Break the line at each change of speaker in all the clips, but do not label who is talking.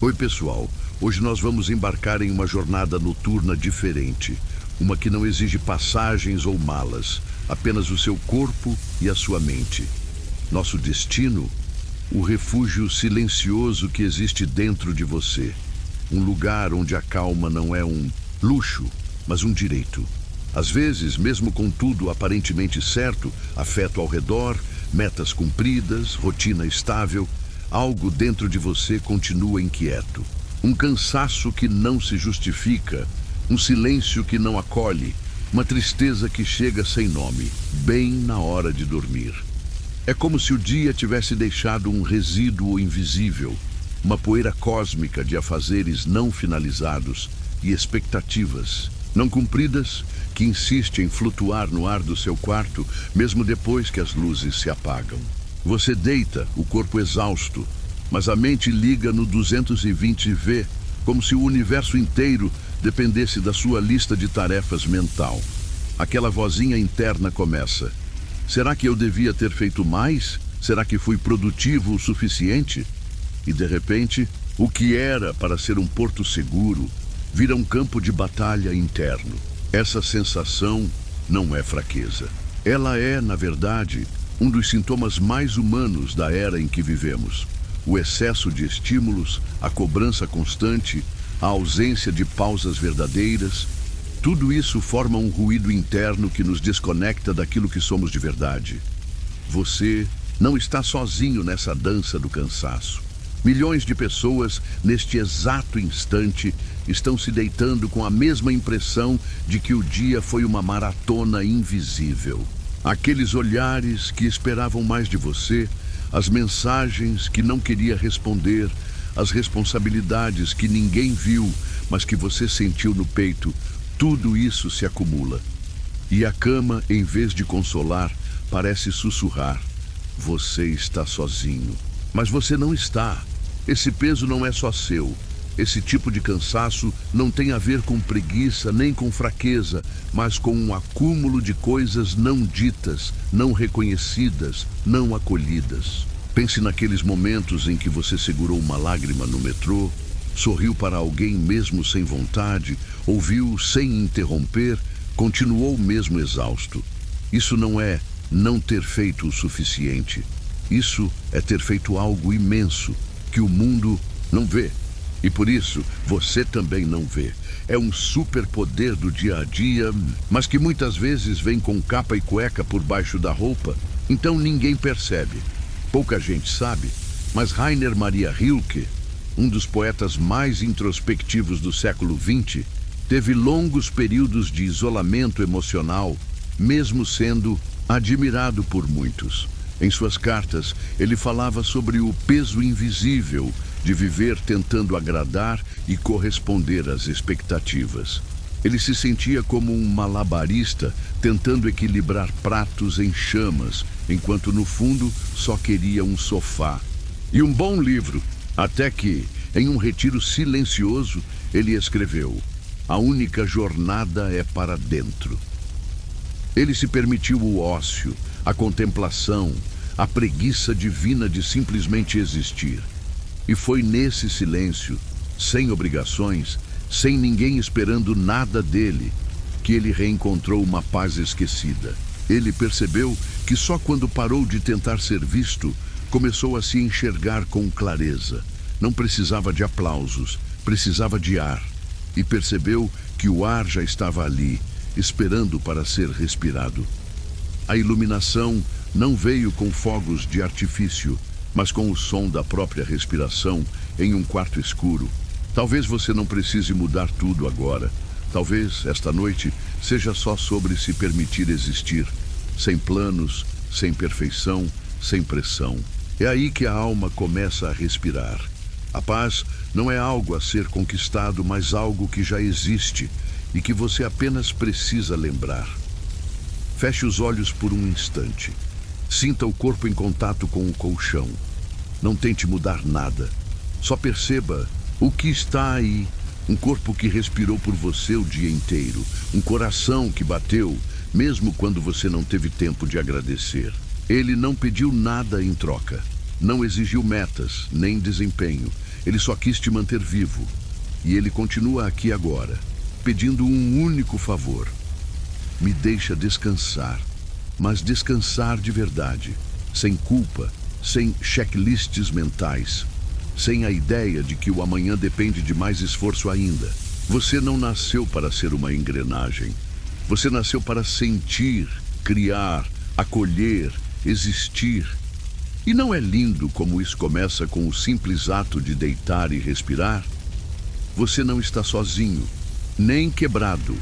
Oi, pessoal. Hoje nós vamos embarcar em uma jornada noturna diferente. Uma que não exige passagens ou malas, apenas o seu corpo e a sua mente. Nosso destino? O refúgio silencioso que existe dentro de você. Um lugar onde a calma não é um luxo, mas um direito. Às vezes, mesmo com tudo aparentemente certo, afeto ao redor, metas cumpridas, rotina estável, algo dentro de você continua inquieto. Um cansaço que não se justifica, um silêncio que não acolhe, uma tristeza que chega sem nome, bem na hora de dormir. É como se o dia tivesse deixado um resíduo invisível, uma poeira cósmica de afazeres não finalizados e expectativas não cumpridas que insiste em flutuar no ar do seu quarto, mesmo depois que as luzes se apagam. Você deita, o corpo exausto, mas a mente liga no 220V, como se o universo inteiro dependesse da sua lista de tarefas mental. Aquela vozinha interna começa. Será que eu devia ter feito mais? Será que fui produtivo o suficiente? E de repente, o que era para ser um porto seguro, vira um campo de batalha interno. Essa sensação não é fraqueza. Ela é, na verdade, um dos sintomas mais humanos da era em que vivemos. O excesso de estímulos, a cobrança constante, a ausência de pausas verdadeiras, tudo isso forma um ruído interno que nos desconecta daquilo que somos de verdade. Você não está sozinho nessa dança do cansaço. Milhões de pessoas, neste exato instante, estão se deitando com a mesma impressão de que o dia foi uma maratona invisível. Aqueles olhares que esperavam mais de você, as mensagens que não queria responder, as responsabilidades que ninguém viu, mas que você sentiu no peito, tudo isso se acumula. E a cama, em vez de consolar, parece sussurrar. Você está sozinho. Mas você não está. Esse peso não é só seu. Esse tipo de cansaço não tem a ver com preguiça nem com fraqueza, mas com um acúmulo de coisas não ditas, não reconhecidas, não acolhidas. Pense naqueles momentos em que você segurou uma lágrima no metrô, sorriu para alguém mesmo sem vontade, ouviu sem interromper, continuou mesmo exausto. Isso não é não ter feito o suficiente. Isso é ter feito algo imenso que o mundo não vê. E por isso, você também não vê. É um superpoder do dia a dia, mas que muitas vezes vem com capa e cueca por baixo da roupa, então ninguém percebe. Pouca gente sabe, mas Rainer Maria Rilke, um dos poetas mais introspectivos do século XX, teve longos períodos de isolamento emocional, mesmo sendo admirado por muitos. Em suas cartas, ele falava sobre o peso invisível de viver tentando agradar e corresponder às expectativas. Ele se sentia como um malabarista tentando equilibrar pratos em chamas, enquanto no fundo só queria um sofá e um bom livro, até que, em um retiro silencioso, ele escreveu: "A única jornada é para dentro." Ele se permitiu o ócio, a contemplação, a preguiça divina de simplesmente existir. E foi nesse silêncio, sem obrigações, sem ninguém esperando nada dele, que ele reencontrou uma paz esquecida. Ele percebeu que só quando parou de tentar ser visto, começou a se enxergar com clareza. Não precisava de aplausos, precisava de ar. E percebeu que o ar já estava ali, esperando para ser respirado. A iluminação não veio com fogos de artifício, mas com o som da própria respiração em um quarto escuro. Talvez você não precise mudar tudo agora. Talvez esta noite seja só sobre se permitir existir, sem planos, sem perfeição, sem pressão. É aí que a alma começa a respirar. A paz não é algo a ser conquistado, mas algo que já existe e que você apenas precisa lembrar. Feche os olhos por um instante. Sinta o corpo em contato com o colchão. Não tente mudar nada. Só perceba o que está aí. Um corpo que respirou por você o dia inteiro. Um coração que bateu, mesmo quando você não teve tempo de agradecer. Ele não pediu nada em troca. Não exigiu metas, nem desempenho. Ele só quis te manter vivo. E ele continua aqui agora, pedindo um único favor. Me deixa descansar, mas descansar de verdade, sem culpa, sem checklists mentais, sem a ideia de que o amanhã depende de mais esforço ainda. Você não nasceu para ser uma engrenagem. Você nasceu para sentir, criar, acolher, existir. E não é lindo como isso começa com o simples ato de deitar e respirar? Você não está sozinho, nem quebrado.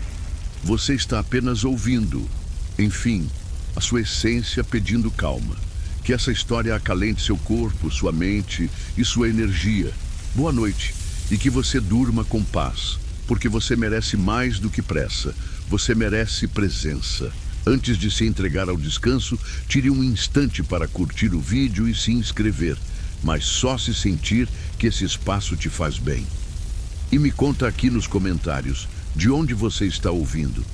Você está apenas ouvindo. Enfim, a sua essência pedindo calma. Que essa história acalente seu corpo, sua mente e sua energia. Boa noite e que você durma com paz, porque você merece mais do que pressa. Você merece presença. Antes de se entregar ao descanso, tire um instante para curtir o vídeo e se inscrever, mas só se sentir que esse espaço te faz bem. E me conta aqui nos comentários de onde você está ouvindo.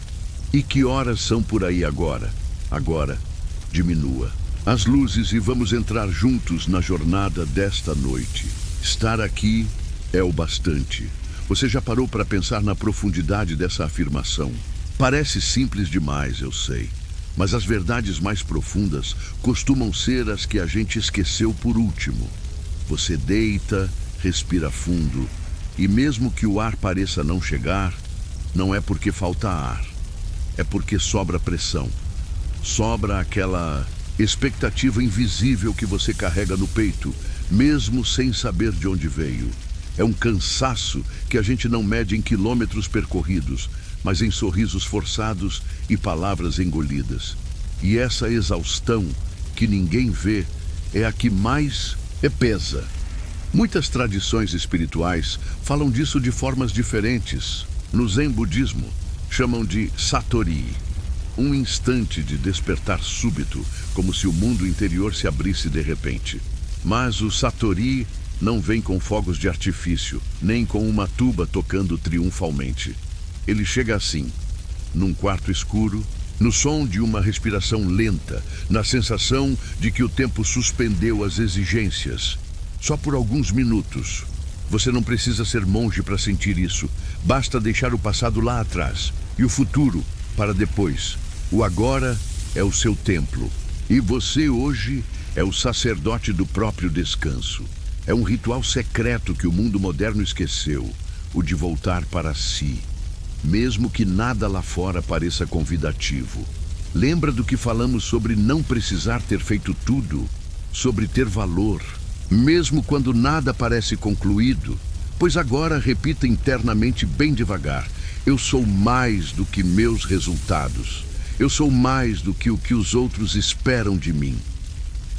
E que horas são por aí agora? Agora, diminua as luzes e vamos entrar juntos na jornada desta noite. Estar aqui é o bastante. Você já parou para pensar na profundidade dessa afirmação? Parece simples demais, eu sei, mas as verdades mais profundas costumam ser as que a gente esqueceu por último. Você deita, respira fundo, e mesmo que o ar pareça não chegar, não é porque falta ar, é porque sobra pressão. Sobra aquela expectativa invisível que você carrega no peito, mesmo sem saber de onde veio. É um cansaço que a gente não mede em quilômetros percorridos, mas em sorrisos forçados e palavras engolidas. E essa exaustão que ninguém vê é a que mais pesa. Muitas tradições espirituais falam disso de formas diferentes. No Zen budismo, chamam de Satori, um instante de despertar súbito, como se o mundo interior se abrisse de repente. Mas o Satori não vem com fogos de artifício, nem com uma tuba tocando triunfalmente. Ele chega assim, num quarto escuro, no som de uma respiração lenta, na sensação de que o tempo suspendeu as exigências. Só por alguns minutos. Você não precisa ser monge para sentir isso. Basta deixar o passado lá atrás e o futuro para depois. O agora é o seu templo. E você hoje é o sacerdote do próprio descanso. É um ritual secreto que o mundo moderno esqueceu, o de voltar para si. Mesmo que nada lá fora pareça convidativo. Lembra do que falamos sobre não precisar ter feito tudo? Sobre ter valor, mesmo quando nada parece concluído? Pois agora repita internamente bem devagar. Eu sou mais do que meus resultados. Eu sou mais do que o que os outros esperam de mim.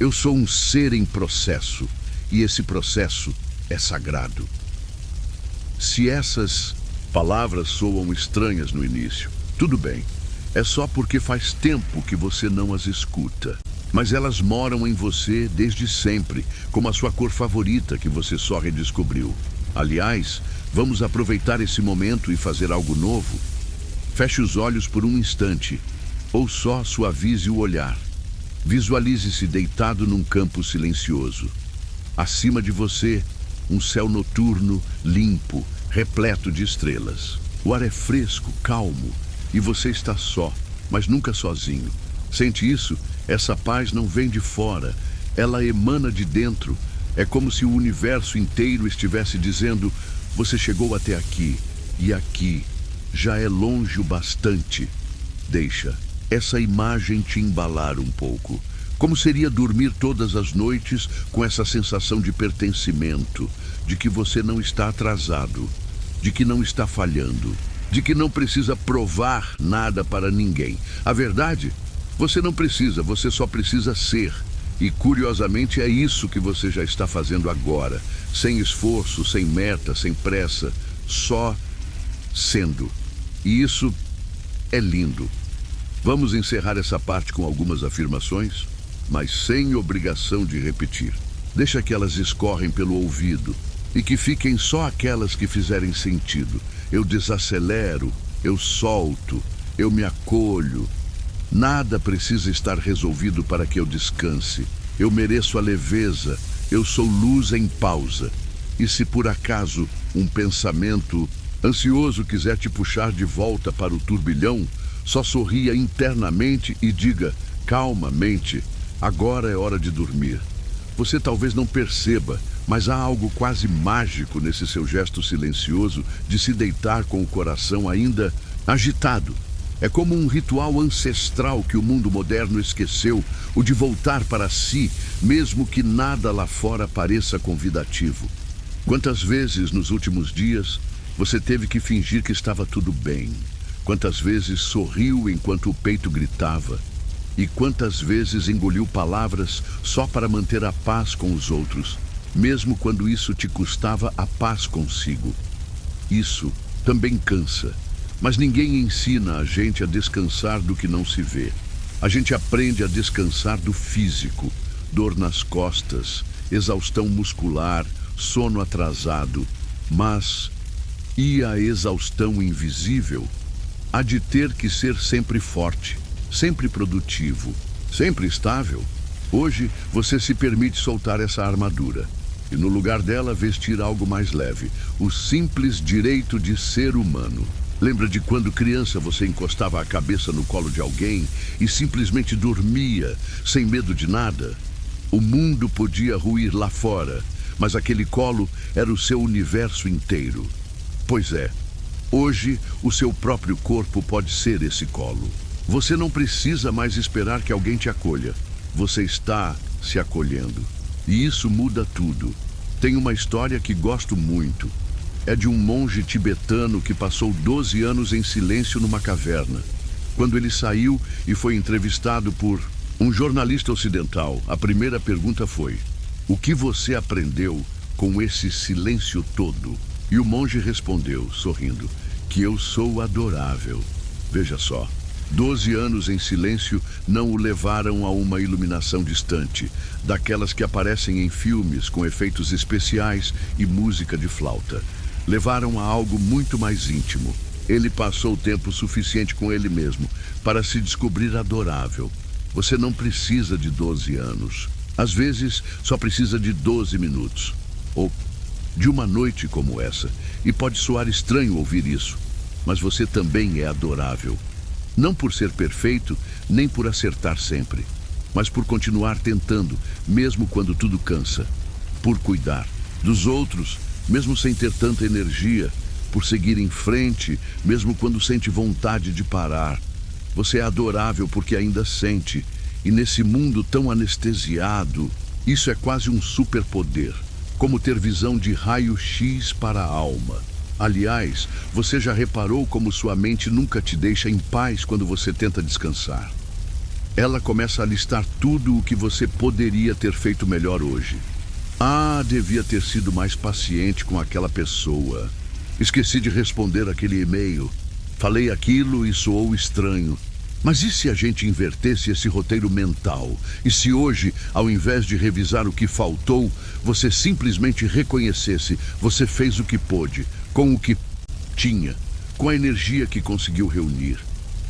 Eu sou um ser em processo, e esse processo é sagrado. Se essas palavras soam estranhas no início, tudo bem. É só porque faz tempo que você não as escuta. Mas elas moram em você desde sempre, como a sua cor favorita que você só redescobriu. Aliás, vamos aproveitar esse momento e fazer algo novo. Feche os olhos por um instante, ou só suavize o olhar. Visualize-se deitado num campo silencioso. Acima de você, um céu noturno, limpo, repleto de estrelas. O ar é fresco, calmo, e você está só, mas nunca sozinho. Sente isso? Essa paz não vem de fora, ela emana de dentro. É como se o universo inteiro estivesse dizendo: você chegou até aqui, e aqui já é longe o bastante. Deixa essa imagem te embalar um pouco. Como seria dormir todas as noites com essa sensação de pertencimento, de que você não está atrasado, de que não está falhando, de que não precisa provar nada para ninguém. A verdade, você não precisa, você só precisa ser. E curiosamente é isso que você já está fazendo agora, sem esforço, sem meta, sem pressa, só sendo. E isso é lindo. Vamos encerrar essa parte com algumas afirmações, mas sem obrigação de repetir. Deixa que elas escorrem pelo ouvido e que fiquem só aquelas que fizerem sentido. Eu desacelero, eu solto, eu me acolho. Nada precisa estar resolvido para que eu descanse. Eu mereço a leveza, eu sou luz em pausa. E se por acaso um pensamento ansioso quiser te puxar de volta para o turbilhão, só sorria internamente e diga, calmamente, agora é hora de dormir. Você talvez não perceba, mas há algo quase mágico nesse seu gesto silencioso de se deitar com o coração ainda agitado. É como um ritual ancestral que o mundo moderno esqueceu, o de voltar para si, mesmo que nada lá fora pareça convidativo. Quantas vezes nos últimos dias você teve que fingir que estava tudo bem? Quantas vezes sorriu enquanto o peito gritava? E quantas vezes engoliu palavras só para manter a paz com os outros, mesmo quando isso te custava a paz consigo? Isso também cansa, mas ninguém ensina a gente a descansar do que não se vê. A gente aprende a descansar do físico, dor nas costas, exaustão muscular, sono atrasado, mas e a exaustão invisível? Há de ter que ser sempre forte, sempre produtivo, sempre estável. Hoje você se permite soltar essa armadura e no lugar dela vestir algo mais leve, o simples direito de ser humano. Lembra de quando criança você encostava a cabeça no colo de alguém e simplesmente dormia, sem medo de nada? O mundo podia ruir lá fora, mas aquele colo era o seu universo inteiro. Pois é, hoje o seu próprio corpo pode ser esse colo. Você não precisa mais esperar que alguém te acolha. Você está se acolhendo. E isso muda tudo. Tem uma história que gosto muito. É de um monge tibetano que passou 12 anos em silêncio numa caverna. Quando ele saiu e foi entrevistado por um jornalista ocidental, a primeira pergunta foi: o que você aprendeu com esse silêncio todo? E o monge respondeu, sorrindo, que eu sou adorável. Veja só, 12 anos em silêncio não o levaram a uma iluminação distante, daquelas que aparecem em filmes com efeitos especiais e música de flauta. Levaram a algo muito mais íntimo. Ele passou tempo suficiente com ele mesmo para se descobrir adorável. Você não precisa de 12 anos. Às vezes, só precisa de 12 minutos. Ou de uma noite como essa. E pode soar estranho ouvir isso, mas você também é adorável. Não por ser perfeito, nem por acertar sempre, mas por continuar tentando, mesmo quando tudo cansa. Por cuidar dos outros, mesmo sem ter tanta energia. Por seguir em frente, mesmo quando sente vontade de parar. Você é adorável porque ainda sente. E nesse mundo tão anestesiado, isso é quase um superpoder. Como ter visão de raio-x para a alma. Aliás, você já reparou como sua mente nunca te deixa em paz quando você tenta descansar? Ela começa a listar tudo o que você poderia ter feito melhor hoje. Ah, devia ter sido mais paciente com aquela pessoa. Esqueci de responder aquele e-mail. Falei aquilo e soou estranho. Mas e se a gente invertesse esse roteiro mental? E se hoje, ao invés de revisar o que faltou, você simplesmente reconhecesse, você fez o que pôde, com o que tinha, com a energia que conseguiu reunir.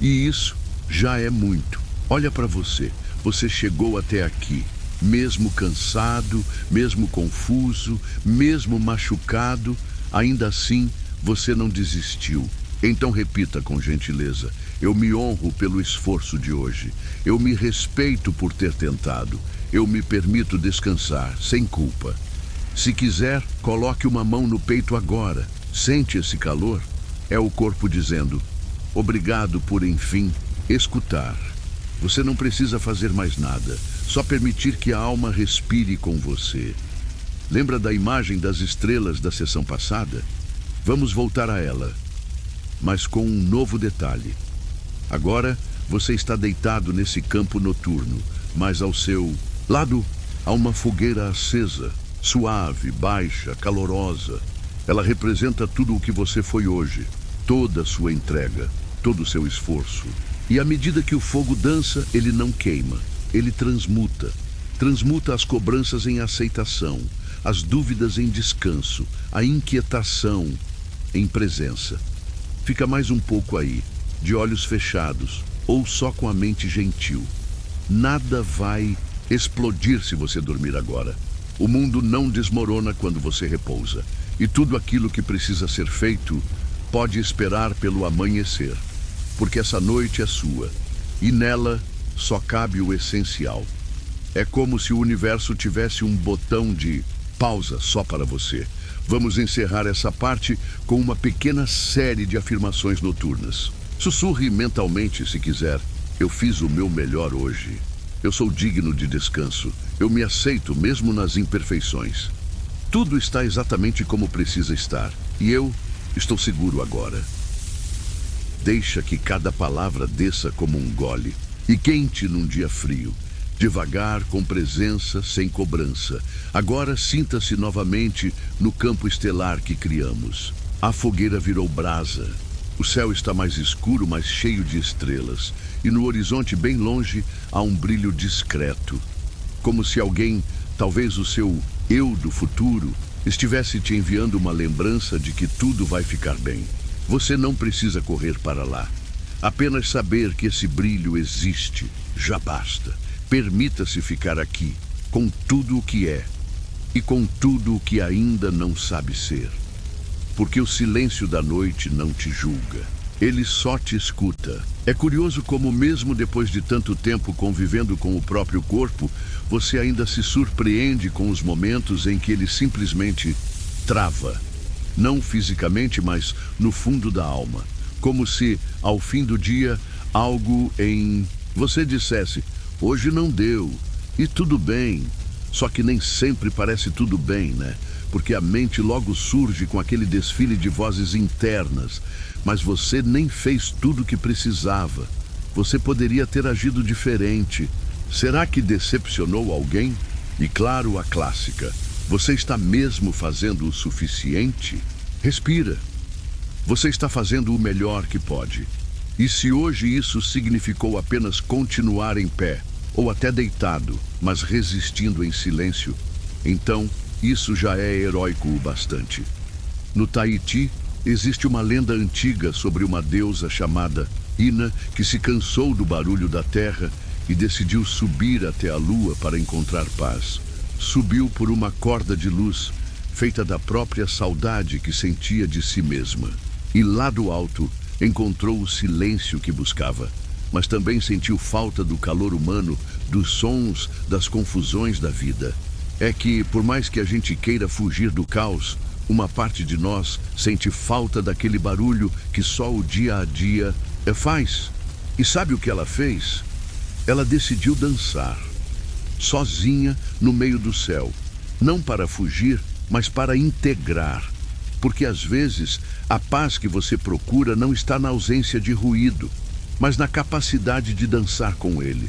E isso já é muito. Olha para você, você chegou até aqui, mesmo cansado, mesmo confuso, mesmo machucado, ainda assim você não desistiu. Então repita com gentileza: eu me honro pelo esforço de hoje. Eu me respeito por ter tentado. Eu me permito descansar, sem culpa. Se quiser, coloque uma mão no peito agora. Sente esse calor? É o corpo dizendo: obrigado por, enfim, escutar. Você não precisa fazer mais nada. Só permitir que a alma respire com você. Lembra da imagem das estrelas da sessão passada? Vamos voltar a ela, mas com um novo detalhe. Agora você está deitado nesse campo noturno, mas ao seu lado há uma fogueira acesa, suave, baixa, calorosa. Ela representa tudo o que você foi hoje, toda a sua entrega, todo o seu esforço. E à medida que o fogo dança, ele não queima, ele transmuta. Transmuta as cobranças em aceitação, as dúvidas em descanso, a inquietação em presença. Fica mais um pouco aí, de olhos fechados, ou só com a mente gentil. Nada vai explodir se você dormir agora. O mundo não desmorona quando você repousa. E tudo aquilo que precisa ser feito pode esperar pelo amanhecer. Porque essa noite é sua. E nela só cabe o essencial. É como se o universo tivesse um botão de pausa só para você. Vamos encerrar essa parte com uma pequena série de afirmações noturnas. Sussurre mentalmente se quiser. Eu fiz o meu melhor hoje. Eu sou digno de descanso. Eu me aceito mesmo nas imperfeições. Tudo está exatamente como precisa estar. E eu estou seguro agora. Deixa que cada palavra desça como um gole. E quente num dia frio. Devagar, com presença, sem cobrança. Agora sinta-se novamente no campo estelar que criamos. A fogueira virou brasa. O céu está mais escuro, mas cheio de estrelas. E no horizonte, bem longe, há um brilho discreto. Como se alguém, talvez o seu eu do futuro, estivesse te enviando uma lembrança de que tudo vai ficar bem. Você não precisa correr para lá. Apenas saber que esse brilho existe já basta. Permita-se ficar aqui, com tudo o que é e com tudo o que ainda não sabe ser. Porque o silêncio da noite não te julga. Ele só te escuta. É curioso como mesmo depois de tanto tempo convivendo com o próprio corpo, você ainda se surpreende com os momentos em que ele simplesmente trava. Não fisicamente, mas no fundo da alma. Como se, ao fim do dia, algo em você dissesse: hoje não deu, e tudo bem. Só que nem sempre parece tudo bem, né? Porque a mente logo surge com aquele desfile de vozes internas. Mas você nem fez tudo o que precisava. Você poderia ter agido diferente. Será que decepcionou alguém? E claro, a clássica: você está mesmo fazendo o suficiente? Respira. Você está fazendo o melhor que pode. E se hoje isso significou apenas continuar em pé, ou até deitado, mas resistindo em silêncio, então isso já é heróico o bastante. No Tahiti, existe uma lenda antiga sobre uma deusa chamada Ina, que se cansou do barulho da terra e decidiu subir até a lua para encontrar paz. Subiu por uma corda de luz, feita da própria saudade que sentia de si mesma. E lá do alto, encontrou o silêncio que buscava, mas também sentiu falta do calor humano, dos sons, das confusões da vida. É que, por mais que a gente queira fugir do caos, uma parte de nós sente falta daquele barulho que só o dia a dia faz. E sabe o que ela fez? Ela decidiu dançar, sozinha no meio do céu. Não para fugir, mas para integrar. Porque às vezes a paz que você procura não está na ausência de ruído, mas na capacidade de dançar com ele.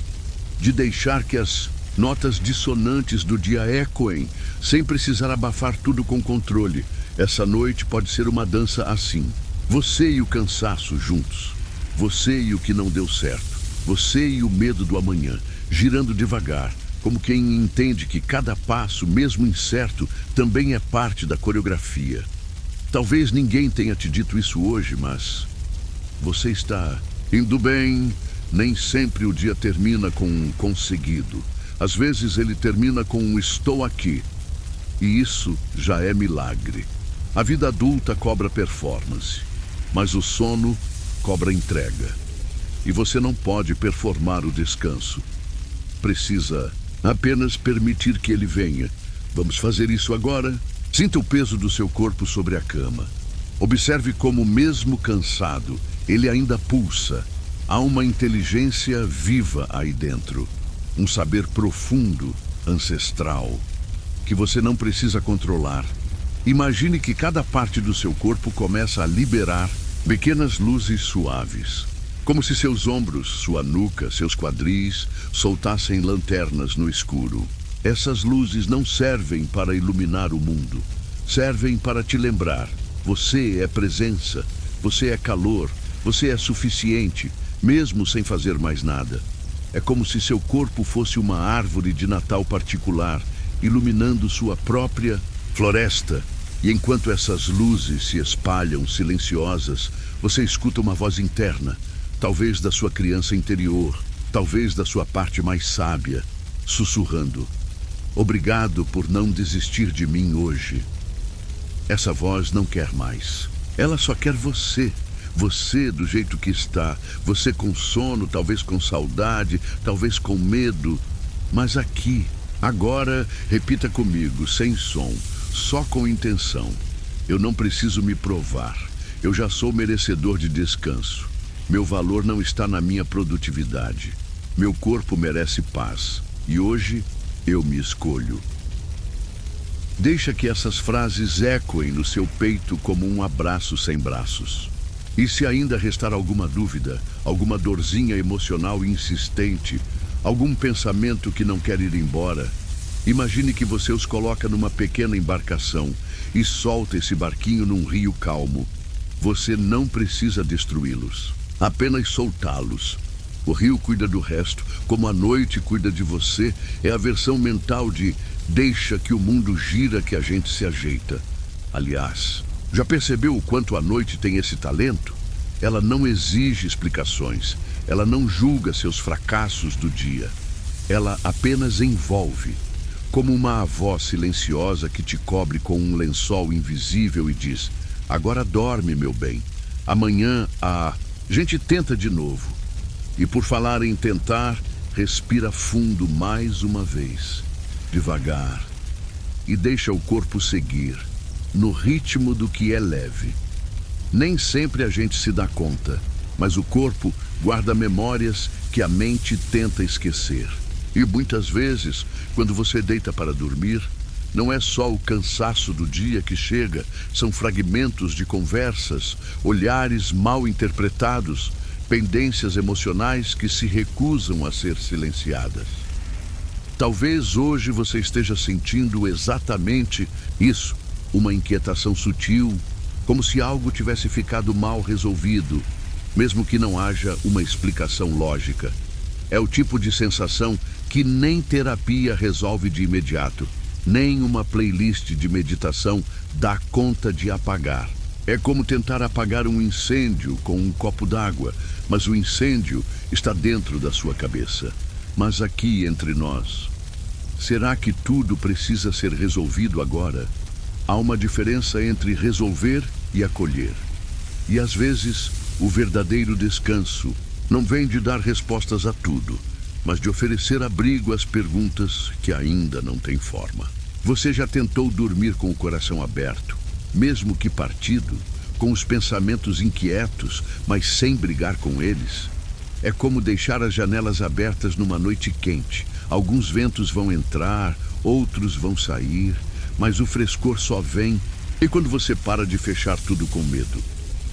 De deixar que as notas dissonantes do dia ecoem, sem precisar abafar tudo com controle. Essa noite pode ser uma dança assim. Você e o cansaço juntos. Você e o que não deu certo. Você e o medo do amanhã, girando devagar, como quem entende que cada passo, mesmo incerto, também é parte da coreografia. Talvez ninguém tenha te dito isso hoje, mas você está indo bem. Nem sempre o dia termina com um conseguido. Às vezes ele termina com um estou aqui. E isso já é milagre. A vida adulta cobra performance, mas o sono cobra entrega. E você não pode performar o descanso. Precisa apenas permitir que ele venha. Vamos fazer isso agora? Sinta o peso do seu corpo sobre a cama. Observe como, mesmo cansado, ele ainda pulsa. Há uma inteligência viva aí dentro. Um saber profundo, ancestral, que você não precisa controlar. Imagine que cada parte do seu corpo começa a liberar pequenas luzes suaves. Como se seus ombros, sua nuca, seus quadris soltassem lanternas no escuro. Essas luzes não servem para iluminar o mundo. Servem para te lembrar. Você é presença. Você é calor. Você é suficiente, mesmo sem fazer mais nada. É como se seu corpo fosse uma árvore de Natal particular, iluminando sua própria floresta. E enquanto essas luzes se espalham silenciosas, você escuta uma voz interna, talvez da sua criança interior, talvez da sua parte mais sábia, sussurrando: Obrigado por não desistir de mim hoje. Essa voz não quer mais. Ela só quer você. Você do jeito que está. Você com sono, talvez com saudade, talvez com medo. Mas aqui, agora, repita comigo, sem som, só com intenção. Eu não preciso me provar. Eu já sou merecedor de descanso. Meu valor não está na minha produtividade. Meu corpo merece paz. E hoje eu me escolho. Deixa que essas frases ecoem no seu peito como um abraço sem braços. E se ainda restar alguma dúvida, alguma dorzinha emocional insistente, algum pensamento que não quer ir embora, imagine que você os coloca numa pequena embarcação e solta esse barquinho num rio calmo. Você não precisa destruí-los, apenas soltá-los. O rio cuida do resto, como a noite cuida de você. É a versão mental de deixa que o mundo gira que a gente se ajeita. Aliás, já percebeu o quanto a noite tem esse talento? Ela não exige explicações. Ela não julga seus fracassos do dia. Ela apenas envolve, como uma avó silenciosa que te cobre com um lençol invisível e diz: agora dorme, meu bem. Amanhã a gente tenta de novo. E por falar em tentar, respira fundo mais uma vez, devagar, e deixa o corpo seguir, no ritmo do que é leve. Nem sempre a gente se dá conta, mas o corpo guarda memórias que a mente tenta esquecer. E muitas vezes, quando você deita para dormir, não é só o cansaço do dia que chega, são fragmentos de conversas, olhares mal interpretados, pendências emocionais que se recusam a ser silenciadas. Talvez hoje você esteja sentindo exatamente isso, uma inquietação sutil, como se algo tivesse ficado mal resolvido, mesmo que não haja uma explicação lógica. É o tipo de sensação que nem terapia resolve de imediato, nem uma playlist de meditação dá conta de apagar. É como tentar apagar um incêndio com um copo d'água, mas o incêndio está dentro da sua cabeça. Mas aqui entre nós, será que tudo precisa ser resolvido agora? Há uma diferença entre resolver e acolher. E às vezes, o verdadeiro descanso não vem de dar respostas a tudo, mas de oferecer abrigo às perguntas que ainda não têm forma. Você já tentou dormir com o coração aberto, mesmo que partido, com os pensamentos inquietos, mas sem brigar com eles? É como deixar as janelas abertas numa noite quente. Alguns ventos vão entrar, outros vão sair, mas o frescor só vem e quando você para de fechar tudo com medo.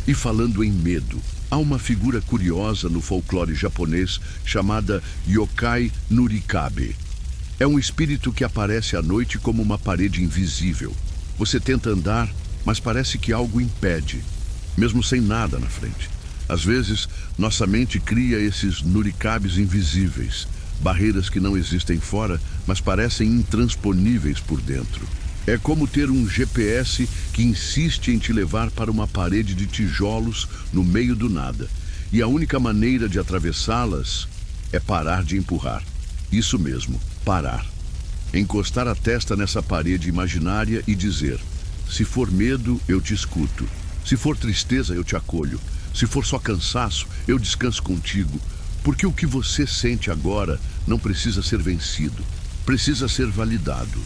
E falando em medo, há uma figura curiosa no folclore japonês chamada Yokai Nurikabe. É um espírito que aparece à noite como uma parede invisível. Você tenta andar, mas parece que algo impede, mesmo sem nada na frente. Às vezes, nossa mente cria esses nurikabes invisíveis, barreiras que não existem fora, mas parecem intransponíveis por dentro. É como ter um GPS que insiste em te levar para uma parede de tijolos no meio do nada. E a única maneira de atravessá-las é parar de empurrar. Isso mesmo, parar. Encostar a testa nessa parede imaginária e dizer: se for medo, eu te escuto. Se for tristeza, eu te acolho. Se for só cansaço, eu descanso contigo. Porque o que você sente agora não precisa ser vencido. Precisa ser validado.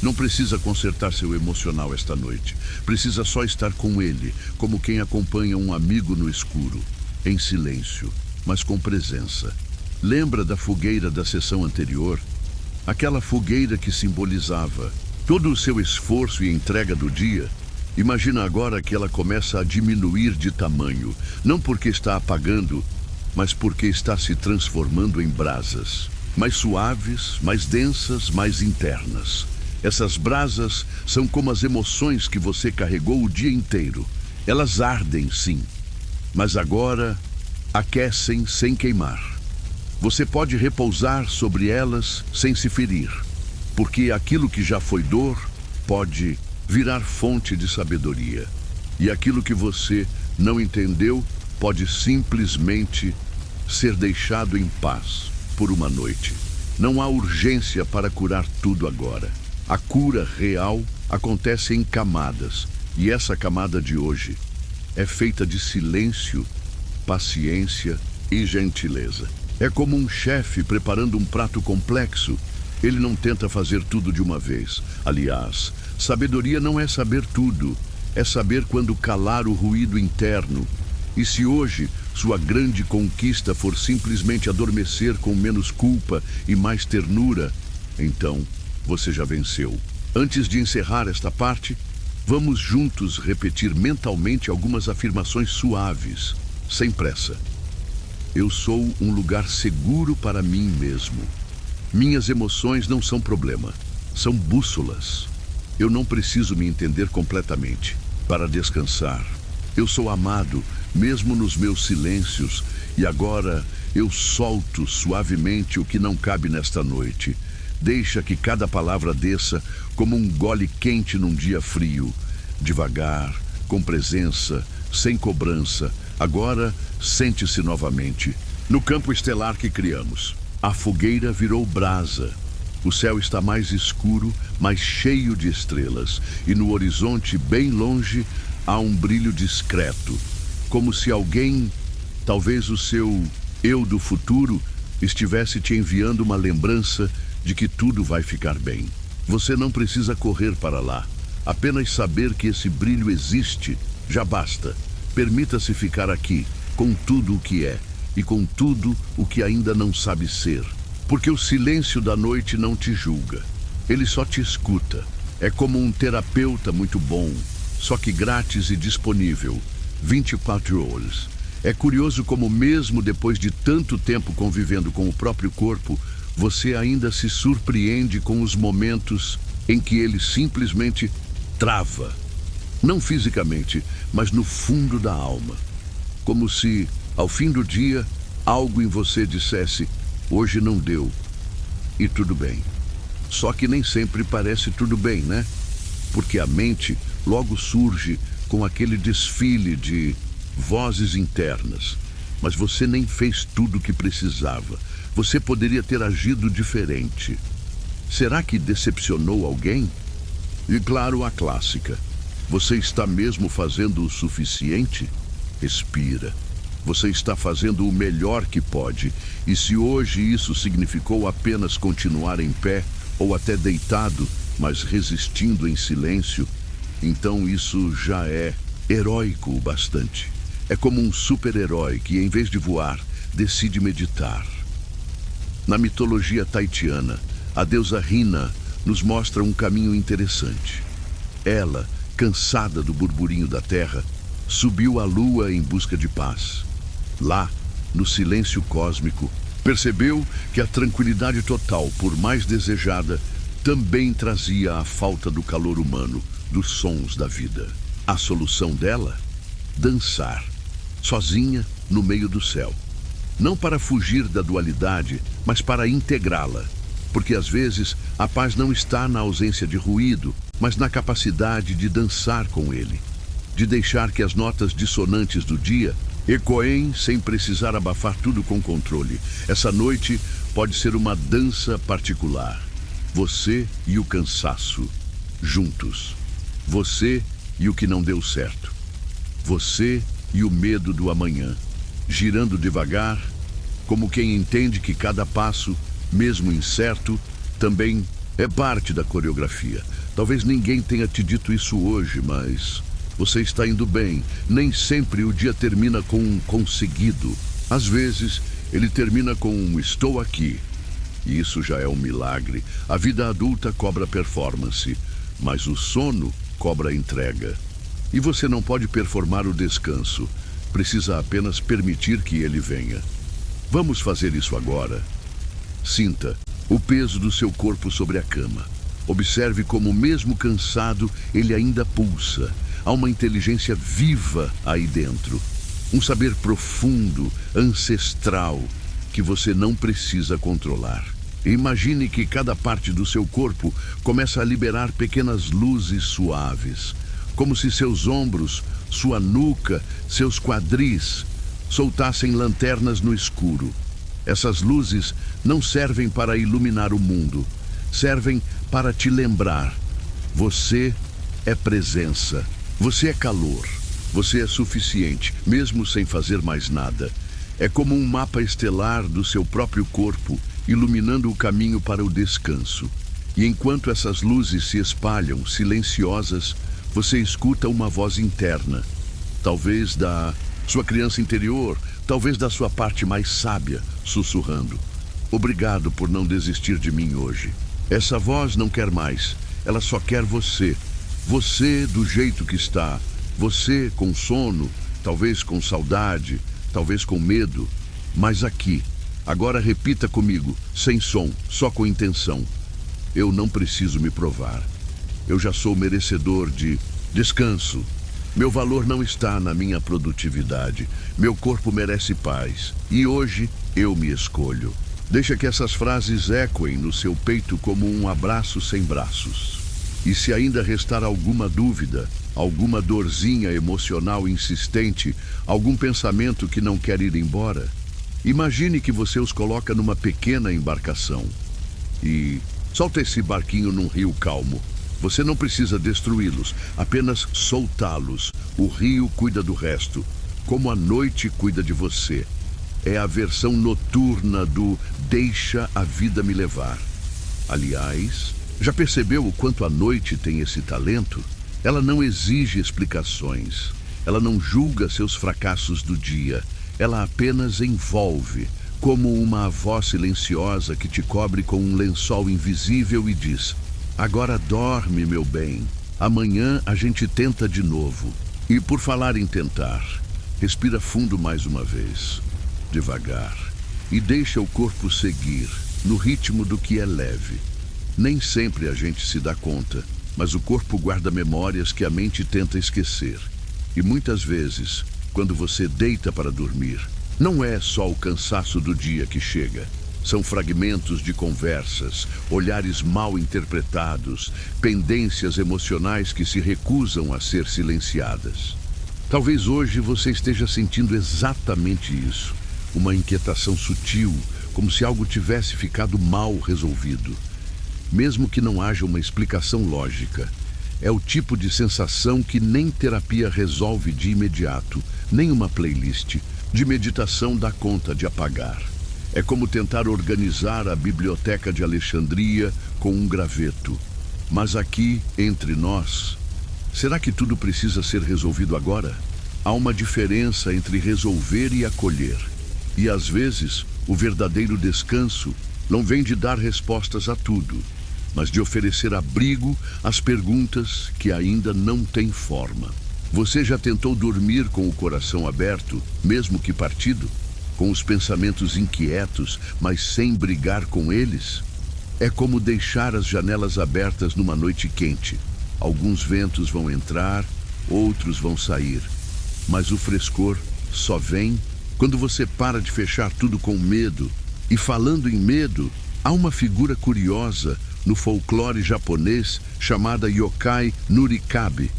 Não precisa consertar seu emocional esta noite. Precisa só estar com ele, como quem acompanha um amigo no escuro. Em silêncio, mas com presença. Lembra da fogueira da sessão anterior? Aquela fogueira que simbolizava todo o seu esforço e entrega do dia? Imagina agora que ela começa a diminuir de tamanho, não porque está apagando, mas porque está se transformando em brasas, mais suaves, mais densas, mais internas. Essas brasas são como as emoções que você carregou o dia inteiro. Elas ardem, sim, mas agora aquecem sem queimar. Você pode repousar sobre elas sem se ferir, porque aquilo que já foi dor pode virar fonte de sabedoria. E aquilo que você não entendeu pode simplesmente ser deixado em paz por uma noite. Não há urgência para curar tudo agora. A cura real acontece em camadas, e essa camada de hoje é feita de silêncio, paciência e gentileza. É como um chefe preparando um prato complexo. Ele não tenta fazer tudo de uma vez. Aliás, sabedoria não é saber tudo, é saber quando calar o ruído interno. E se hoje sua grande conquista for simplesmente adormecer com menos culpa e mais ternura, então você já venceu. Antes de encerrar esta parte, vamos juntos repetir mentalmente algumas afirmações suaves, sem pressa. Eu sou um lugar seguro para mim mesmo. Minhas emoções não são problema, são bússolas. Eu não preciso me entender completamente para descansar. Eu sou amado, mesmo nos meus silêncios, e agora eu solto suavemente o que não cabe nesta noite. Deixa que cada palavra desça como um gole quente num dia frio. Devagar, com presença, sem cobrança. Agora, sente-se novamente no campo estelar que criamos. A fogueira virou brasa. O céu está mais escuro, mais cheio de estrelas. E no horizonte, bem longe, há um brilho discreto. Como se alguém, talvez o seu eu do futuro, estivesse te enviando uma lembrança de que tudo vai ficar bem. Você não precisa correr para lá. Apenas saber que esse brilho existe já basta. Permita-se ficar aqui, com tudo o que é, e com tudo o que ainda não sabe ser. Porque o silêncio da noite não te julga. Ele só te escuta. É como um terapeuta muito bom, só que grátis e disponível, 24 horas. É curioso como mesmo depois de tanto tempo convivendo com o próprio corpo, você ainda se surpreende com os momentos em que ele simplesmente trava. Não fisicamente, mas no fundo da alma. Como se, ao fim do dia, algo em você dissesse, hoje não deu, e tudo bem. Só que nem sempre parece tudo bem, né? Porque a mente logo surge com aquele desfile de vozes internas. Mas você nem fez tudo o que precisava. Você poderia ter agido diferente. Será que decepcionou alguém? E claro, a clássica. Você está mesmo fazendo o suficiente? Respira. Você está fazendo o melhor que pode. E se hoje isso significou apenas continuar em pé, ou até deitado, mas resistindo em silêncio, então isso já é heróico o bastante. É como um super-herói que, em vez de voar, decide meditar. Na mitologia taitiana, a deusa Rina nos mostra um caminho interessante. Ela, cansada do burburinho da terra, subiu à lua em busca de paz. Lá, no silêncio cósmico, percebeu que a tranquilidade total, por mais desejada, também trazia a falta do calor humano, dos sons da vida. A solução dela? Dançar, sozinha no meio do céu. Não para fugir da dualidade, mas para integrá-la. Porque às vezes a paz não está na ausência de ruído, mas na capacidade de dançar com ele. De deixar que as notas dissonantes do dia ecoem sem precisar abafar tudo com controle. Essa noite pode ser uma dança particular. Você e o cansaço, juntos. Você e o que não deu certo. Você e o medo do amanhã, girando devagar, como quem entende que cada passo, mesmo incerto, também é parte da coreografia. Talvez ninguém tenha te dito isso hoje, mas você está indo bem. Nem sempre o dia termina com um conseguido. Às vezes, ele termina com um estou aqui. E isso já é um milagre. A vida adulta cobra performance, mas o sono cobra entrega. E você não pode performar o descanso. Precisa apenas permitir que ele venha. Vamos fazer isso agora. Sinta o peso do seu corpo sobre a cama. Observe como, mesmo cansado, ele ainda pulsa. Há uma inteligência viva aí dentro. Um saber profundo, ancestral, que você não precisa controlar. Imagine que cada parte do seu corpo começa a liberar pequenas luzes suaves, como se seus ombros, sua nuca, seus quadris soltassem lanternas no escuro. Essas luzes não servem para iluminar o mundo, servem para te lembrar. Você é presença, você é calor, você é suficiente, mesmo sem fazer mais nada. É como um mapa estelar do seu próprio corpo, iluminando o caminho para o descanso. E enquanto essas luzes se espalham, silenciosas, você escuta uma voz interna, talvez da sua criança interior, talvez da sua parte mais sábia, sussurrando: obrigado por não desistir de mim hoje. Essa voz não quer mais, ela só quer você. Você do jeito que está, você com sono, talvez com saudade, talvez com medo, mas aqui. Agora repita comigo, sem som, só com intenção. Eu não preciso me provar. Eu já sou merecedor de descanso. Meu valor não está na minha produtividade. Meu corpo merece paz. E hoje eu me escolho. Deixa que essas frases ecoem no seu peito como um abraço sem braços. E se ainda restar alguma dúvida, alguma dorzinha emocional insistente, algum pensamento que não quer ir embora, imagine que você os coloca numa pequena embarcação e solta esse barquinho num rio calmo. Você não precisa destruí-los, apenas soltá-los. O rio cuida do resto, como a noite cuida de você. É a versão noturna do deixa a vida me levar. Aliás, já percebeu o quanto a noite tem esse talento? Ela não exige explicações. Ela não julga seus fracassos do dia. Ela apenas envolve, como uma avó silenciosa que te cobre com um lençol invisível e diz: agora dorme, meu bem. Amanhã a gente tenta de novo. E por falar em tentar, respira fundo mais uma vez, devagar, e deixa o corpo seguir no ritmo do que é leve. Nem sempre a gente se dá conta, mas o corpo guarda memórias que a mente tenta esquecer. E muitas vezes, quando você deita para dormir, não é só o cansaço do dia que chega. São fragmentos de conversas, olhares mal interpretados, pendências emocionais que se recusam a ser silenciadas. Talvez hoje você esteja sentindo exatamente isso. Uma inquietação sutil, como se algo tivesse ficado mal resolvido. Mesmo que não haja uma explicação lógica, é o tipo de sensação que nem terapia resolve de imediato, nem uma playlist de meditação dá conta de apagar. É como tentar organizar a biblioteca de Alexandria com um graveto. Mas aqui, entre nós, será que tudo precisa ser resolvido agora? Há uma diferença entre resolver e acolher. E às vezes, o verdadeiro descanso não vem de dar respostas a tudo, mas de oferecer abrigo às perguntas que ainda não têm forma. Você já tentou dormir com o coração aberto, mesmo que partido? Com os pensamentos inquietos, mas sem brigar com eles? É como deixar as janelas abertas numa noite quente. Alguns ventos vão entrar, outros vão sair. Mas o frescor só vem quando você para de fechar tudo com medo. E falando em medo, há uma figura curiosa no folclore japonês chamada Yokai Nurikabe.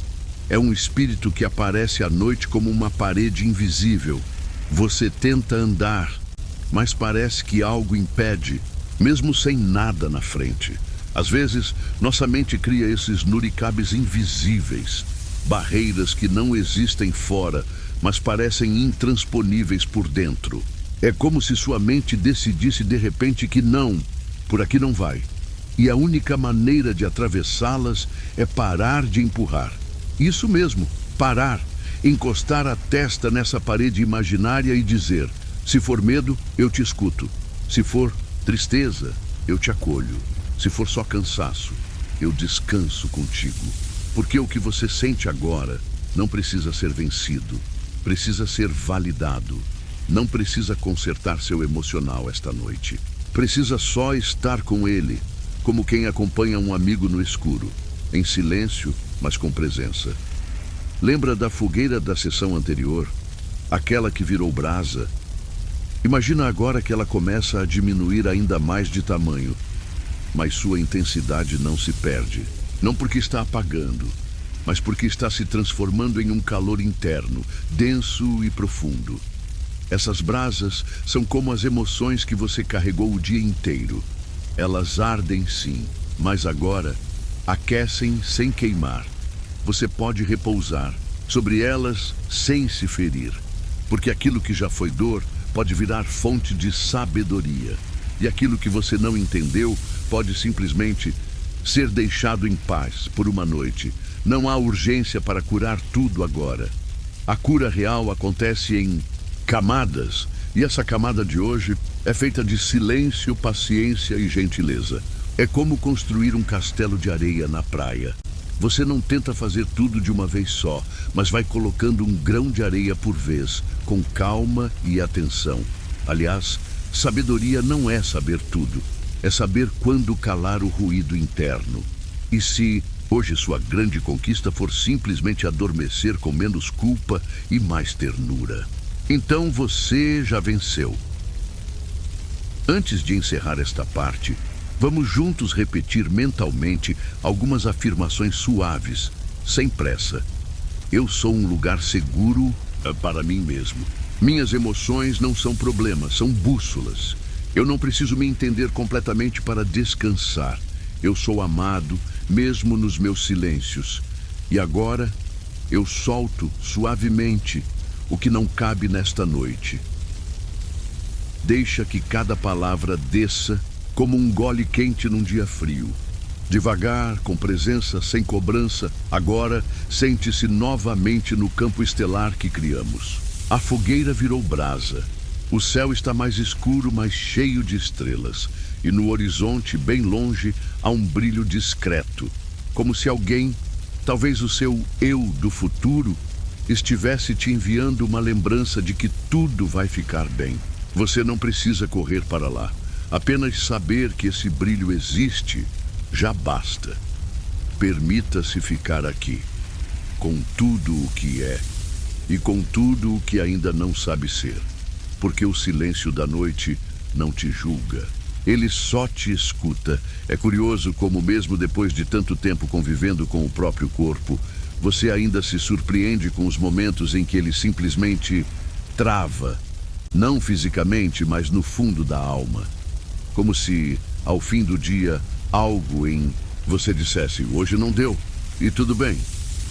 É um espírito que aparece à noite como uma parede invisível. Você tenta andar, mas parece que algo impede, mesmo sem nada na frente. Às vezes, nossa mente cria esses nurikabes invisíveis, barreiras que não existem fora, mas parecem intransponíveis por dentro. É como se sua mente decidisse de repente que não, por aqui não vai. E a única maneira de atravessá-las é parar de empurrar. Isso mesmo, parar. Encostar a testa nessa parede imaginária e dizer: se for medo, eu te escuto. Se for tristeza, eu te acolho. Se for só cansaço, eu descanso contigo. Porque o que você sente agora não precisa ser vencido, precisa ser validado. Não precisa consertar seu emocional esta noite. Precisa só estar com ele, como quem acompanha um amigo no escuro, em silêncio, mas com presença. Lembra da fogueira da sessão anterior? Aquela que virou brasa? Imagina agora que ela começa a diminuir ainda mais de tamanho, mas sua intensidade não se perde. Não porque está apagando, mas porque está se transformando em um calor interno, denso e profundo. Essas brasas são como as emoções que você carregou o dia inteiro. Elas ardem sim, mas agora aquecem sem queimar. Você pode repousar sobre elas sem se ferir, porque aquilo que já foi dor pode virar fonte de sabedoria, e aquilo que você não entendeu pode simplesmente ser deixado em paz por uma noite. Não há urgência para curar tudo agora. A cura real acontece em camadas, e essa camada de hoje é feita de silêncio, paciência e gentileza. É como construir um castelo de areia na praia. Você não tenta fazer tudo de uma vez só, mas vai colocando um grão de areia por vez, com calma e atenção. Aliás, sabedoria não é saber tudo, é saber quando calar o ruído interno. E se hoje sua grande conquista for simplesmente adormecer com menos culpa e mais ternura, então você já venceu. Antes de encerrar esta parte, vamos juntos repetir mentalmente algumas afirmações suaves, sem pressa. Eu sou um lugar seguro para mim mesmo. Minhas emoções não são problemas, são bússolas. Eu não preciso me entender completamente para descansar. Eu sou amado, mesmo nos meus silêncios. E agora, eu solto suavemente o que não cabe nesta noite. Deixa que cada palavra desça como um gole quente num dia frio. Devagar, com presença, sem cobrança, agora sente-se novamente no campo estelar que criamos. A fogueira virou brasa. O céu está mais escuro, mas cheio de estrelas. E no horizonte, bem longe, há um brilho discreto. Como se alguém, talvez o seu eu do futuro, estivesse te enviando uma lembrança de que tudo vai ficar bem. Você não precisa correr para lá. Apenas saber que esse brilho existe já basta. Permita-se ficar aqui, com tudo o que é e com tudo o que ainda não sabe ser, porque o silêncio da noite não te julga. Ele só te escuta. É curioso como, mesmo depois de tanto tempo convivendo com o próprio corpo, você ainda se surpreende com os momentos em que ele simplesmente trava, não fisicamente, mas no fundo da alma. Como se, ao fim do dia, algo em você dissesse, hoje não deu, e tudo bem.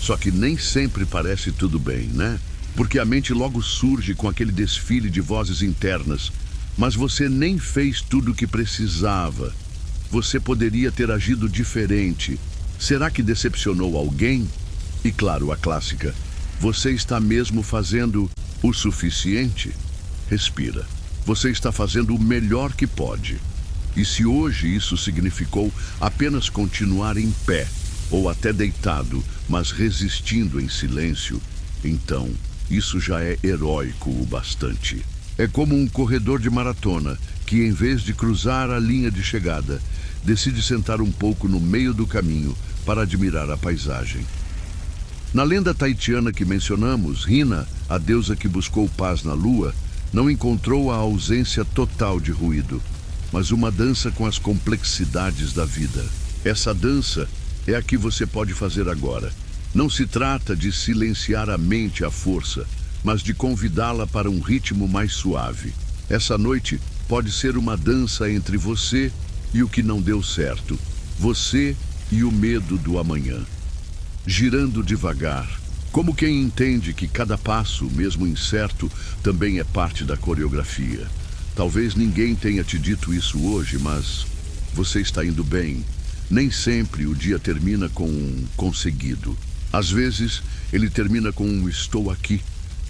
Só que nem sempre parece tudo bem, né? Porque a mente logo surge com aquele desfile de vozes internas. Mas você nem fez tudo o que precisava. Você poderia ter agido diferente. Será que decepcionou alguém? E claro, a clássica, você está mesmo fazendo o suficiente? Respira. Você está fazendo o melhor que pode. E se hoje isso significou apenas continuar em pé, ou até deitado, mas resistindo em silêncio, então isso já é heróico o bastante. É como um corredor de maratona que, em vez de cruzar a linha de chegada, decide sentar um pouco no meio do caminho para admirar a paisagem. Na lenda taitiana que mencionamos, Rina, a deusa que buscou paz na lua, não encontrou a ausência total de ruído, mas uma dança com as complexidades da vida. Essa dança é a que você pode fazer agora. Não se trata de silenciar a mente à força, mas de convidá-la para um ritmo mais suave. Essa noite pode ser uma dança entre você e o que não deu certo, você e o medo do amanhã. Girando devagar, como quem entende que cada passo, mesmo incerto, também é parte da coreografia. Talvez ninguém tenha te dito isso hoje, mas você está indo bem. Nem sempre o dia termina com um conseguido. Às vezes, ele termina com um estou aqui.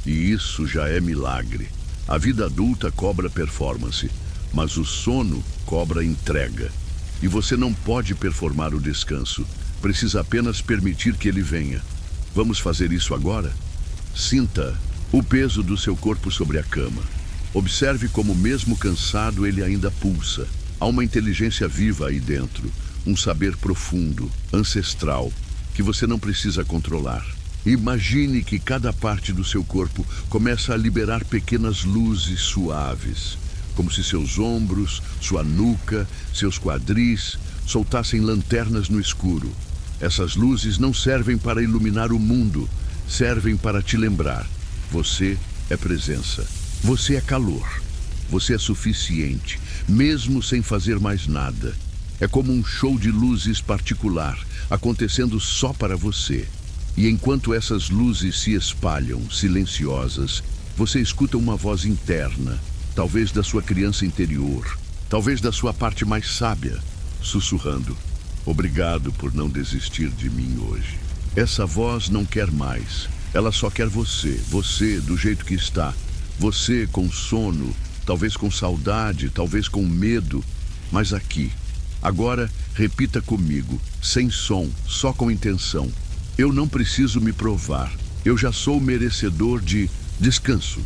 E isso já é milagre. A vida adulta cobra performance, mas o sono cobra entrega. E você não pode performar o descanso. Precisa apenas permitir que ele venha. Vamos fazer isso agora? Sinta o peso do seu corpo sobre a cama. Observe como, mesmo cansado, ele ainda pulsa. Há uma inteligência viva aí dentro, um saber profundo, ancestral, que você não precisa controlar. Imagine que cada parte do seu corpo começa a liberar pequenas luzes suaves, como se seus ombros, sua nuca, seus quadris soltassem lanternas no escuro. Essas luzes não servem para iluminar o mundo, servem para te lembrar. Você é presença. Você é calor. Você é suficiente, mesmo sem fazer mais nada. É como um show de luzes particular, acontecendo só para você. E enquanto essas luzes se espalham, silenciosas, você escuta uma voz interna, talvez da sua criança interior, talvez da sua parte mais sábia, sussurrando: obrigado por não desistir de mim hoje. Essa voz não quer mais. Ela só quer você do jeito que está. Você com sono, talvez com saudade, talvez com medo, mas aqui. Agora, repita comigo, sem som, só com intenção. Eu não preciso me provar. Eu já sou merecedor de descanso.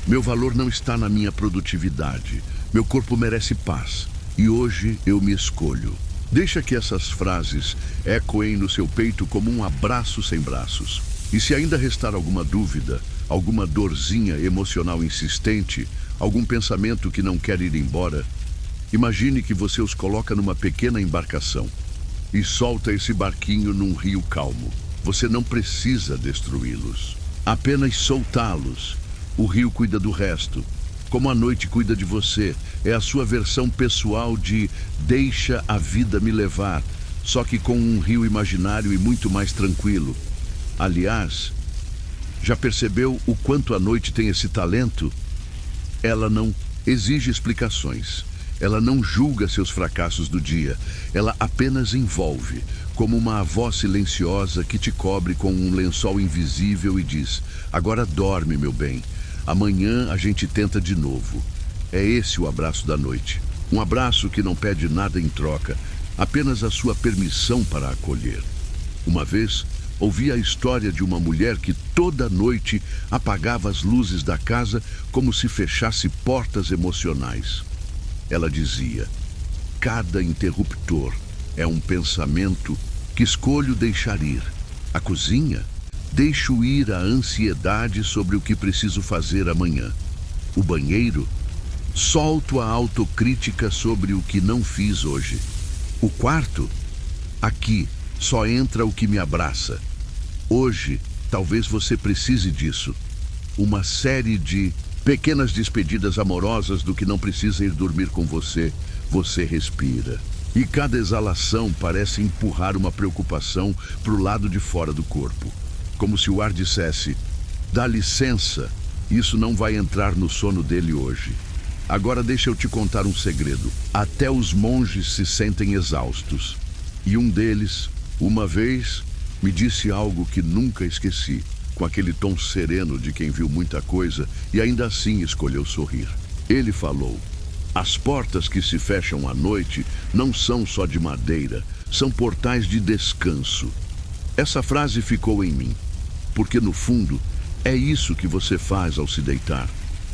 Meu valor não está na minha produtividade. Meu corpo merece paz. E hoje eu me escolho. Deixa que essas frases ecoem no seu peito como um abraço sem braços. E se ainda restar alguma dúvida, alguma dorzinha emocional insistente, algum pensamento que não quer ir embora, imagine que você os coloca numa pequena embarcação e solta esse barquinho num rio calmo. Você não precisa destruí-los, apenas soltá-los. O rio cuida do resto, como a noite cuida de você. É a sua versão pessoal de deixa a vida me levar, só que com um rio imaginário e muito mais tranquilo. Aliás, já percebeu o quanto a noite tem esse talento? Ela não exige explicações. Ela não julga seus fracassos do dia. Ela apenas envolve, como uma avó silenciosa que te cobre com um lençol invisível e diz: agora dorme, meu bem. Amanhã a gente tenta de novo. É esse o abraço da noite. Um abraço que não pede nada em troca, apenas a sua permissão para acolher. Uma vez, ouvi a história de uma mulher que toda noite apagava as luzes da casa como se fechasse portas emocionais. Ela dizia: cada interruptor é um pensamento que escolho deixar ir. A cozinha, deixo ir a ansiedade sobre o que preciso fazer amanhã. O banheiro, solto a autocrítica sobre o que não fiz hoje. O quarto, aqui só entra o que me abraça. Hoje, talvez você precise disso. Uma série de pequenas despedidas amorosas do que não precisa ir dormir com você. Você respira. E cada exalação parece empurrar uma preocupação para o lado de fora do corpo. Como se o ar dissesse: dá licença, isso não vai entrar no sono dele hoje. Agora deixa eu te contar um segredo. Até os monges se sentem exaustos. E um deles, uma vez, me disse algo que nunca esqueci, com aquele tom sereno de quem viu muita coisa e ainda assim escolheu sorrir. Ele falou: as portas que se fecham à noite não são só de madeira, são portais de descanso. Essa frase ficou em mim, porque no fundo é isso que você faz ao se deitar.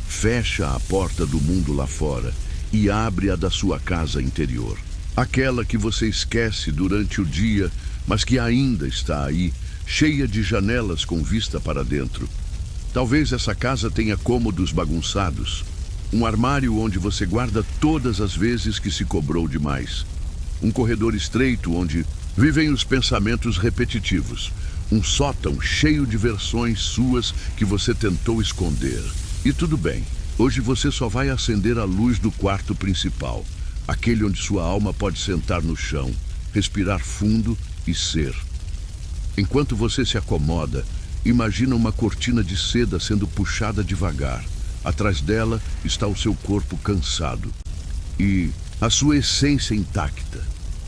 Fecha a porta do mundo lá fora e abre a da sua casa interior. Aquela que você esquece durante o dia, mas que ainda está aí, cheia de janelas com vista para dentro. Talvez essa casa tenha cômodos bagunçados, um armário onde você guarda todas as vezes que se cobrou demais, um corredor estreito onde vivem os pensamentos repetitivos, um sótão cheio de versões suas que você tentou esconder. E tudo bem, hoje você só vai acender a luz do quarto principal, aquele onde sua alma pode sentar no chão, respirar fundo e ser. Enquanto você se acomoda, imagina uma cortina de seda sendo puxada devagar. Atrás dela está o seu corpo cansado e a sua essência intacta.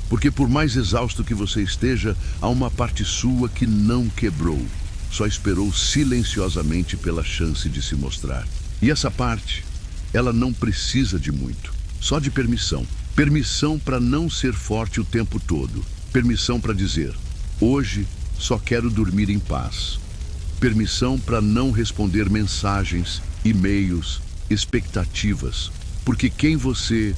Porque por mais exausto que você esteja, há uma parte sua que não quebrou, só esperou silenciosamente pela chance de se mostrar. E essa parte, ela não precisa de muito, só de permissão. Permissão para não ser forte o tempo todo. Permissão para dizer: hoje só quero dormir em paz. Permissão para não responder mensagens, e-mails, expectativas. Porque quem você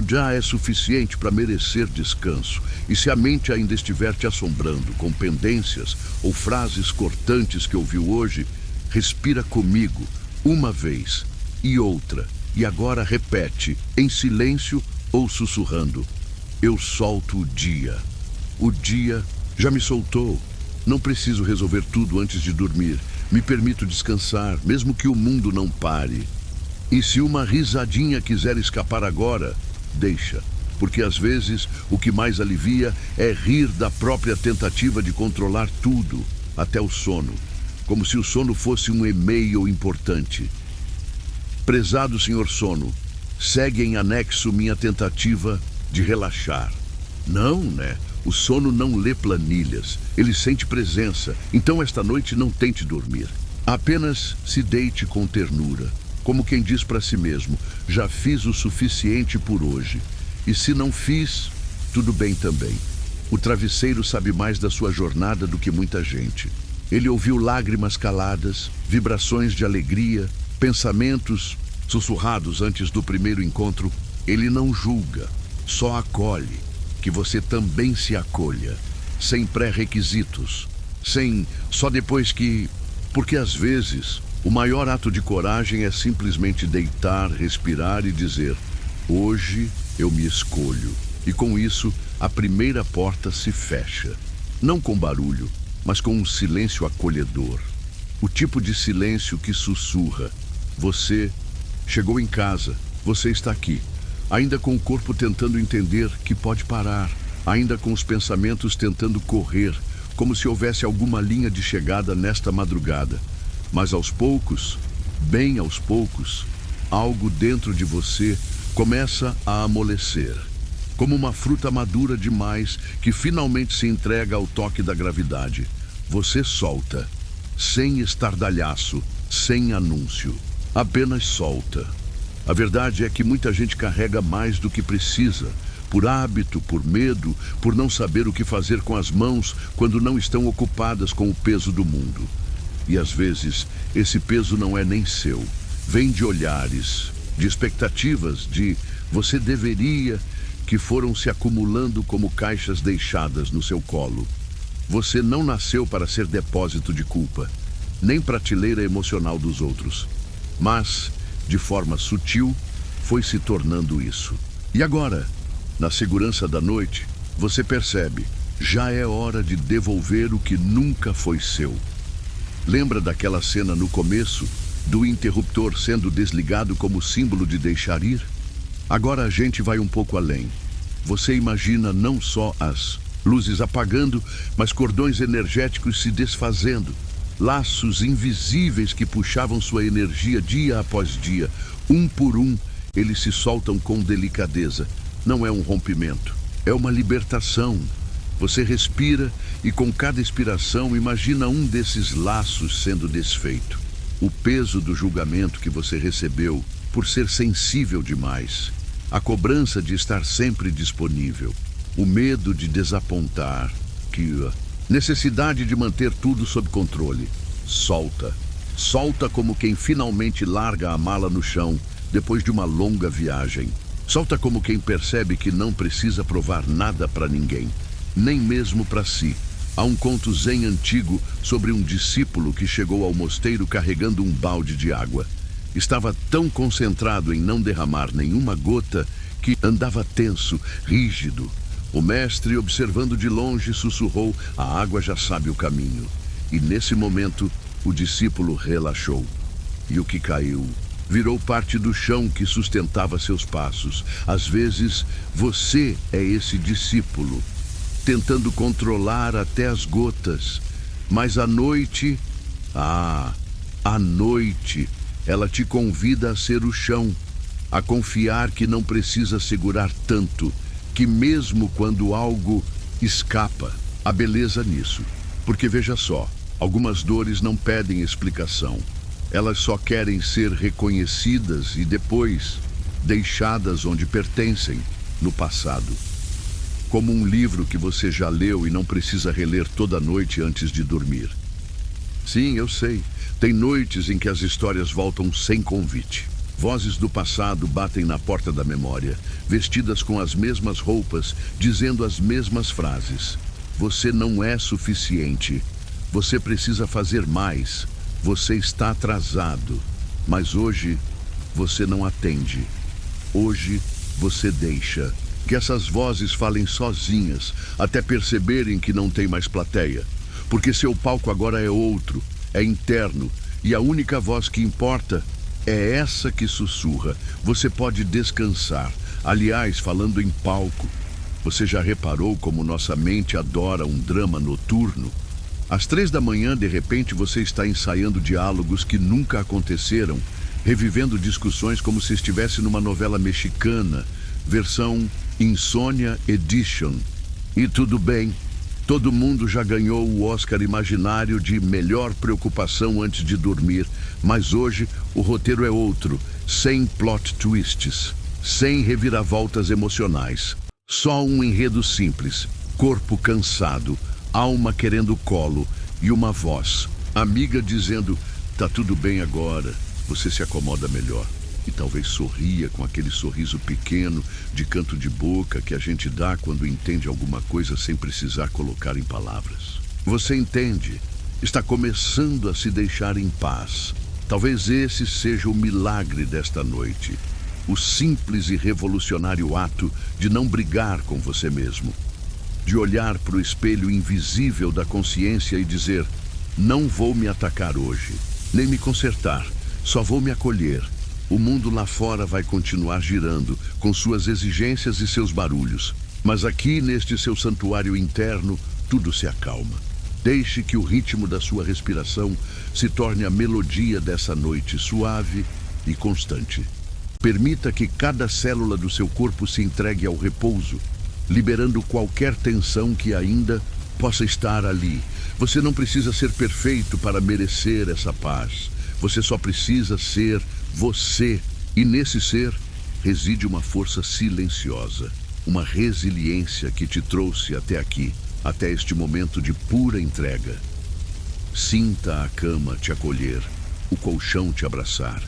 já é suficiente para merecer descanso. E se a mente ainda estiver te assombrando com pendências ou frases cortantes que ouviu hoje, respira comigo uma vez e outra. E agora repete, em silêncio ou sussurrando: eu solto o dia. O dia já me soltou. Não preciso resolver tudo antes de dormir. Me permito descansar, mesmo que o mundo não pare. E se uma risadinha quiser escapar agora, deixa. Porque às vezes o que mais alivia é rir da própria tentativa de controlar tudo, até o sono. Como se o sono fosse um e-mail importante. Prezado Sr. Sono, segue em anexo minha tentativa de relaxar. Não, né? O sono não lê planilhas, ele sente presença. Então esta noite não tente dormir. Apenas se deite com ternura, como quem diz para si mesmo, já fiz o suficiente por hoje. E se não fiz, tudo bem também. O travesseiro sabe mais da sua jornada do que muita gente. Ele ouviu lágrimas caladas, vibrações de alegria, pensamentos sussurrados antes do primeiro encontro. Ele não julga, só acolhe. Que você também se acolha, sem pré-requisitos, só depois que... Porque às vezes, o maior ato de coragem é simplesmente deitar, respirar e dizer: hoje eu me escolho. E com isso, a primeira porta se fecha. Não com barulho, mas com um silêncio acolhedor. O tipo de silêncio que sussurra: você chegou em casa, você está aqui. Ainda com o corpo tentando entender que pode parar, ainda com os pensamentos tentando correr, como se houvesse alguma linha de chegada nesta madrugada. Mas aos poucos, bem aos poucos, algo dentro de você começa a amolecer, como uma fruta madura demais que finalmente se entrega ao toque da gravidade. Você solta, sem estardalhaço, sem anúncio, apenas solta. A verdade é que muita gente carrega mais do que precisa, por hábito, por medo, por não saber o que fazer com as mãos quando não estão ocupadas com o peso do mundo. E às vezes, esse peso não é nem seu. Vem de olhares, de expectativas, de você deveria, que foram se acumulando como caixas deixadas no seu colo. Você não nasceu para ser depósito de culpa, nem prateleira emocional dos outros. Mas, de forma sutil, foi se tornando isso. E agora, na segurança da noite, você percebe, já é hora de devolver o que nunca foi seu. Lembra daquela cena no começo, do interruptor sendo desligado como símbolo de deixar ir? Agora a gente vai um pouco além. Você imagina não só as luzes apagando, mas cordões energéticos se desfazendo. Laços invisíveis que puxavam sua energia dia após dia. Um por um, eles se soltam com delicadeza. Não é um rompimento, é uma libertação. Você respira e com cada expiração imagina um desses laços sendo desfeito. O peso do julgamento que você recebeu por ser sensível demais. A cobrança de estar sempre disponível. O medo de desapontar. Necessidade de manter tudo sob controle. Solta. Solta como quem finalmente larga a mala no chão depois de uma longa viagem. Solta como quem percebe que não precisa provar nada para ninguém, nem mesmo para si. Há um conto zen antigo sobre um discípulo que chegou ao mosteiro carregando um balde de água. Estava tão concentrado em não derramar nenhuma gota que andava tenso, rígido. O mestre, observando de longe, sussurrou: a água já sabe o caminho. E nesse momento, o discípulo relaxou. E o que caiu virou parte do chão que sustentava seus passos. Às vezes, você é esse discípulo, tentando controlar até as gotas. Mas a noite, a noite, ela te convida a ser o chão, a confiar que não precisa segurar tanto, que mesmo quando algo escapa, há beleza nisso. Porque veja só, algumas dores não pedem explicação. Elas só querem ser reconhecidas e depois deixadas onde pertencem, no passado. Como um livro que você já leu e não precisa reler toda noite antes de dormir. Sim, eu sei. Tem noites em que as histórias voltam sem convite. Vozes do passado batem na porta da memória, vestidas com as mesmas roupas, dizendo as mesmas frases. Você não é suficiente. Você precisa fazer mais. Você está atrasado. Mas hoje, você não atende. Hoje, você deixa que essas vozes falem sozinhas, até perceberem que não tem mais plateia. Porque seu palco agora é outro, é interno, e a única voz que importa É essa que sussurra. Você pode descansar. Aliás, falando em palco, você já reparou como nossa mente adora um drama noturno? Às 3 da manhã, de repente, você está ensaiando diálogos que nunca aconteceram, revivendo discussões como se estivesse numa novela mexicana, versão Insônia Edition. E tudo bem, todo mundo já ganhou o Oscar imaginário de melhor preocupação antes de dormir, mas hoje o roteiro é outro, sem plot twists, sem reviravoltas emocionais. Só um enredo simples, corpo cansado, alma querendo colo e uma voz, amiga dizendo, tá tudo bem agora, você se acomoda melhor. E talvez sorria com aquele sorriso pequeno de canto de boca que a gente dá quando entende alguma coisa sem precisar colocar em palavras. Você entende, está começando a se deixar em paz. Talvez esse seja o milagre desta noite. O simples e revolucionário ato de não brigar com você mesmo. De olhar para o espelho invisível da consciência e dizer, não vou me atacar hoje, nem me consertar, só vou me acolher. O mundo lá fora vai continuar girando, com suas exigências e seus barulhos. Mas aqui, neste seu santuário interno, tudo se acalma. Deixe que o ritmo da sua respiração se torne a melodia dessa noite suave e constante. Permita que cada célula do seu corpo se entregue ao repouso, liberando qualquer tensão que ainda possa estar ali. Você não precisa ser perfeito para merecer essa paz. Você só precisa ser você. E nesse ser reside uma força silenciosa, uma resiliência que te trouxe até aqui, até este momento de pura entrega. Sinta a cama te acolher, o colchão te abraçar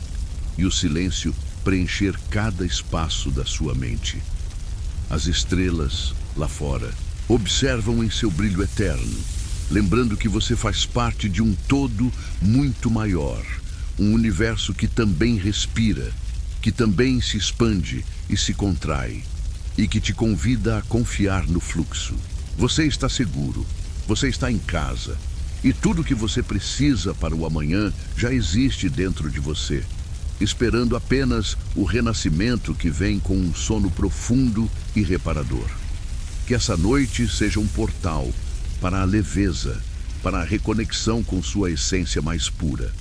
e o silêncio preencher cada espaço da sua mente. As estrelas, lá fora, observam em seu brilho eterno, lembrando que você faz parte de um todo muito maior, um universo que também respira, que também se expande e se contrai, e que te convida a confiar no fluxo. Você está seguro, você está em casa, e tudo que você precisa para o amanhã já existe dentro de você, esperando apenas o renascimento que vem com um sono profundo e reparador. Que essa noite seja um portal para a leveza, para a reconexão com sua essência mais pura.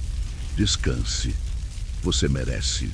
Descanse. Você merece.